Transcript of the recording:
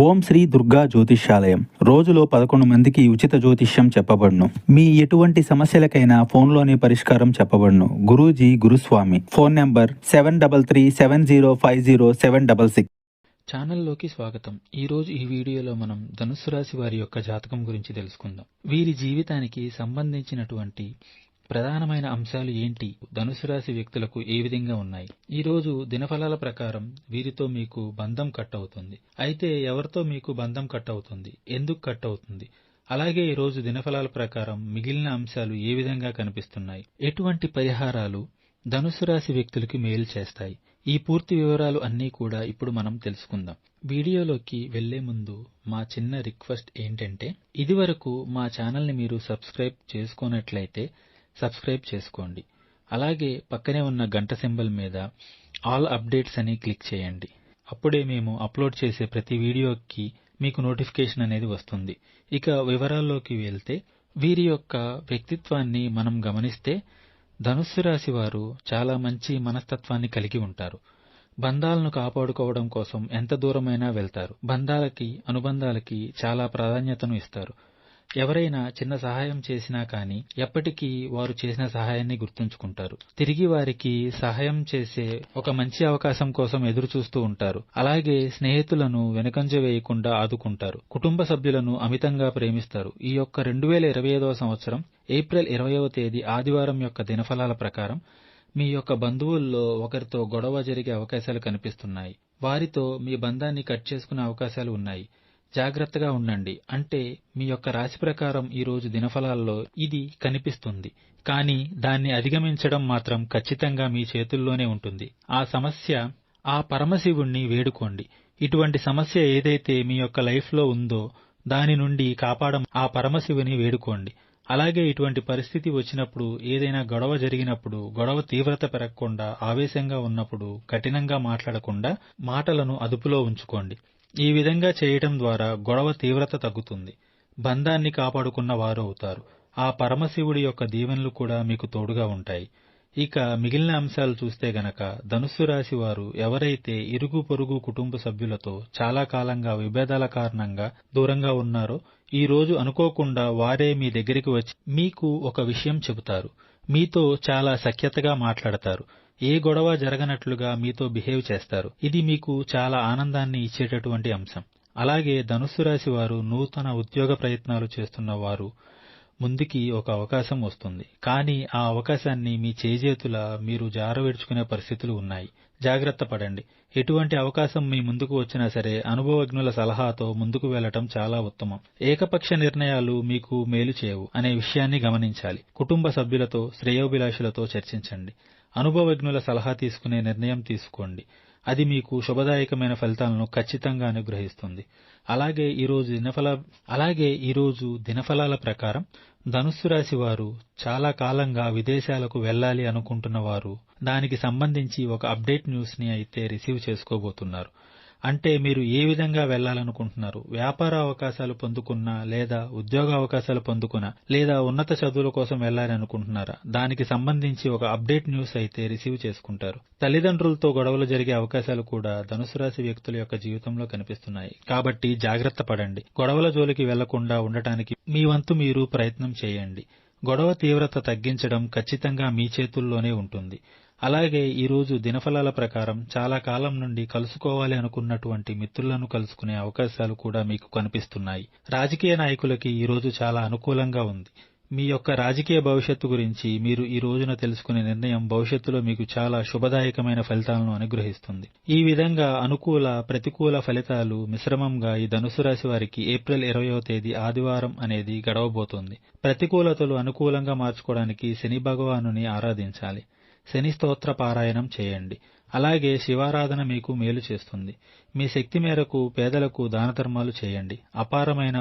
ఓం శ్రీ దుర్గా జ్యోతిష్యాలయం. రోజులో 11 మందికి ఉచిత జ్యోతిష్యం చెప్పబడును. మీ ఎటువంటి సమస్యలకైనా ఫోన్లోనే పరిష్కారం చెప్పబడును. గురూజీ గురుస్వామి. Phone number 7337050766. ఛానల్లోకి స్వాగతం. ఈరోజు ఈ వీడియోలో మనం ధనుస్సు రాశి వారి యొక్క జాతకం గురించి తెలుసుకుందాం. వీరి జీవితానికి సంబంధించినటువంటి ప్రధానమైన అంశాలు ఏంటి, ధనుసు రాశి వ్యక్తులకు ఏ విధంగా ఉన్నాయి. ఈ రోజు దినఫలాల ప్రకారం వీరితో మీకు బంధం కట్ అవుతుంది. అయితే ఎవరితో మీకు బంధం కట్ అవుతుంది, ఎందుకు కట్ అవుతుంది, అలాగే ఈ రోజు దినఫలాల ప్రకారం మిగిలిన అంశాలు ఏ విధంగా కనిపిస్తున్నాయి, ఎటువంటి పరిహారాలు ధనుసు రాశి వ్యక్తులకి మేలు చేస్తాయి, ఈ పూర్తి వివరాలు అన్నీ కూడా ఇప్పుడు మనం తెలుసుకుందాం. వీడియోలోకి వెళ్లే ముందు మా చిన్న రిక్వెస్ట్ ఏంటంటే, ఇదివరకు మా ఛానల్ని మీరు సబ్స్క్రైబ్ చేసుకున్నట్లయితే సబ్స్క్రైబ్ చేసుకోండి. అలాగే పక్కనే ఉన్న గంట సింబల్ మీద ఆల్ అప్డేట్స్ అని క్లిక్ చేయండి. అప్పుడే మేము అప్లోడ్ చేసే ప్రతి వీడియోకి మీకు నోటిఫికేషన్ అనేది వస్తుంది. ఇక వివరాల్లోకి వెళ్తే, వీరి యొక్క వ్యక్తిత్వాన్ని మనం గమనిస్తే ధనుస్సు రాశి వారు చాలా మంచి మనస్తత్వాన్ని కలిగి ఉంటారు. బంధాలను కాపాడుకోవడం కోసం ఎంత దూరమైనా వెళ్తారు. బంధాలకి అనుబంధాలకి చాలా ప్రాధాన్యతను ఇస్తారు. ఎవరైనా చిన్న సహాయం చేసినా కానీ ఎప్పటికీ వారు చేసిన సహాయాన్ని గుర్తుంచుకుంటారు. తిరిగి వారికి సహాయం చేసే ఒక మంచి అవకాశం కోసం ఎదురు చూస్తూ ఉంటారు. అలాగే స్నేహితులను వెనుకంజ వేయకుండా ఆదుకుంటారు. కుటుంబ సభ్యులను అమితంగా ప్రేమిస్తారు. ఈ యొక్క 2025వ సంవత్సరం ఏప్రిల్ 20వ తేదీ ఆదివారం యొక్క దినఫలాల ప్రకారం మీ యొక్క బంధువుల్లో ఒకరితో గొడవ జరిగే అవకాశాలు కనిపిస్తున్నాయి. వారితో మీ బంధాన్ని కట్ చేసుకునే అవకాశాలు ఉన్నాయి. జాగ్రత్తగా ఉండండి. అంటే మీ యొక్క రాశి ప్రకారం ఈ రోజు దినఫలాల్లో ఇది కనిపిస్తుంది, కానీ దాన్ని అధిగమించడం మాత్రం ఖచ్చితంగా మీ చేతుల్లోనే ఉంటుంది. ఆ సమస్య ఆ పరమశివుణ్ణి వేడుకోండి. ఇటువంటి సమస్య ఏదైతే మీ యొక్క లైఫ్లో ఉందో దాని నుండి ఆ పరమశివుని వేడుకోండి. అలాగే ఇటువంటి పరిస్థితి వచ్చినప్పుడు, ఏదైనా గొడవ జరిగినప్పుడు, గొడవ తీవ్రత పెరగకుండా, ఆవేశంగా ఉన్నప్పుడు కఠినంగా మాట్లాడకుండా మాటలను అదుపులో ఉంచుకోండి. ఈ విధంగా చేయటం ద్వారా గొడవ తీవ్రత తగ్గుతుంది. బంధాన్ని కాపాడుకున్న వారు అవుతారు. ఆ పరమశివుడి యొక్క దీవెనలు కూడా మీకు తోడుగా ఉంటాయి. ఇక మిగిలిన అంశాలు చూస్తే గనక, ధనుస్సు రాశి వారు ఎవరైతే ఇరుగు పొరుగు కుటుంబ సభ్యులతో చాలా కాలంగా విభేదాల కారణంగా దూరంగా ఉన్నారో, ఈ రోజు అనుకోకుండా వారే మీ దగ్గరికి వచ్చి మీకు ఒక విషయం చెబుతారు. మీతో చాలా సఖ్యతగా మాట్లాడతారు. ఏ గొడవ జరగనట్లుగా మీతో బిహేవ్ చేస్తారు. ఇది మీకు చాలా ఆనందాన్ని ఇచ్చేటటువంటి అంశం. అలాగే ధనుస్సు రాశి వారు నూతన ఉద్యోగ ప్రయత్నాలు చేస్తున్న వారు ముందుకి ఒక అవకాశం వస్తుంది. కానీ ఆ అవకాశాన్ని మీ చేజేతుల మీరు జారవిడుచుకునే పరిస్థితులు ఉన్నాయి. జాగ్రత్త పడండి. ఎటువంటి అవకాశం మీ ముందుకు వచ్చినా సరే అనుభవజ్ఞుల సలహాతో ముందుకు వెళ్లటం చాలా ఉత్తమం. ఏకపక్ష నిర్ణయాలు మీకు మేలు చేయవు అనే విషయాన్ని గమనించాలి. కుటుంబ సభ్యులతో, శ్రేయోభిలాషులతో చర్చించండి. అనుభవజ్ఞుల సలహా తీసుకునే నిర్ణయం తీసుకోండి. అది మీకు శుభదాయకమైన ఫలితాలను ఖచ్చితంగా అనుగ్రహిస్తుంది. అలాగే ఈరోజు దినఫలాల ప్రకారం ధనుస్సు రాశి వారు చాలా కాలంగా విదేశాలకు వెళ్లాలి అనుకుంటున్న వారు దానికి సంబంధించి ఒక అప్డేట్ న్యూస్ ని అయితే రిసీవ్ చేసుకోబోతున్నారు. అంటే మీరు ఏ విధంగా వెళ్లాలనుకుంటున్నారు, వ్యాపార అవకాశాలు పొందుకున్నా, లేదా ఉద్యోగ అవకాశాలు పొందుకున్నా, లేదా ఉన్నత చదువుల కోసం వెళ్లాలి అనుకుంటున్నారా, దానికి సంబంధించి ఒక అప్డేట్ న్యూస్ అయితే రిసీవ్ చేసుకుంటారు. తల్లిదండ్రులతో గొడవలు జరిగే అవకాశాలు కూడా ధనుసు రాశి వ్యక్తుల యొక్క జీవితంలో కనిపిస్తున్నాయి. కాబట్టి జాగ్రత్త పడండి. గొడవల జోలికి వెళ్లకుండా ఉండటానికి మీ వంతు మీరు ప్రయత్నం చేయండి. గొడవ తీవ్రత తగ్గించడం ఖచ్చితంగా మీ చేతుల్లోనే ఉంటుంది. అలాగే ఈ రోజు దినఫలాల ప్రకారం చాలా కాలం నుండి కలుసుకోవాలి అనుకున్నటువంటి మిత్రులను కలుసుకునే అవకాశాలు కూడా మీకు కనిపిస్తున్నాయి. రాజకీయ నాయకులకి ఈ రోజు చాలా అనుకూలంగా ఉంది. మీ యొక్క రాజకీయ భవిష్యత్తు గురించి మీరు ఈ రోజున తెలుసుకునే నిర్ణయం భవిష్యత్తులో మీకు చాలా శుభదాయకమైన ఫలితాలను అనుగ్రహిస్తుంది. ఈ విధంగా అనుకూల, ప్రతికూల ఫలితాలు మిశ్రమంగా ఈ ధనుసు రాశి వారికి ఏప్రిల్ 20వ తేదీ ఆదివారం అనేది గడవబోతోంది. ప్రతికూలతలు అనుకూలంగా మార్చుకోవడానికి శని భగవానుని ఆరాధించాలి. శని స్తోత్ర పారాయణం చేయండి. అలాగే శివారాధన మీకు మేలు చేస్తుంది. మీ శక్తి మేరకు పేదలకు దానధర్మాలు చేయండి. అపారమైన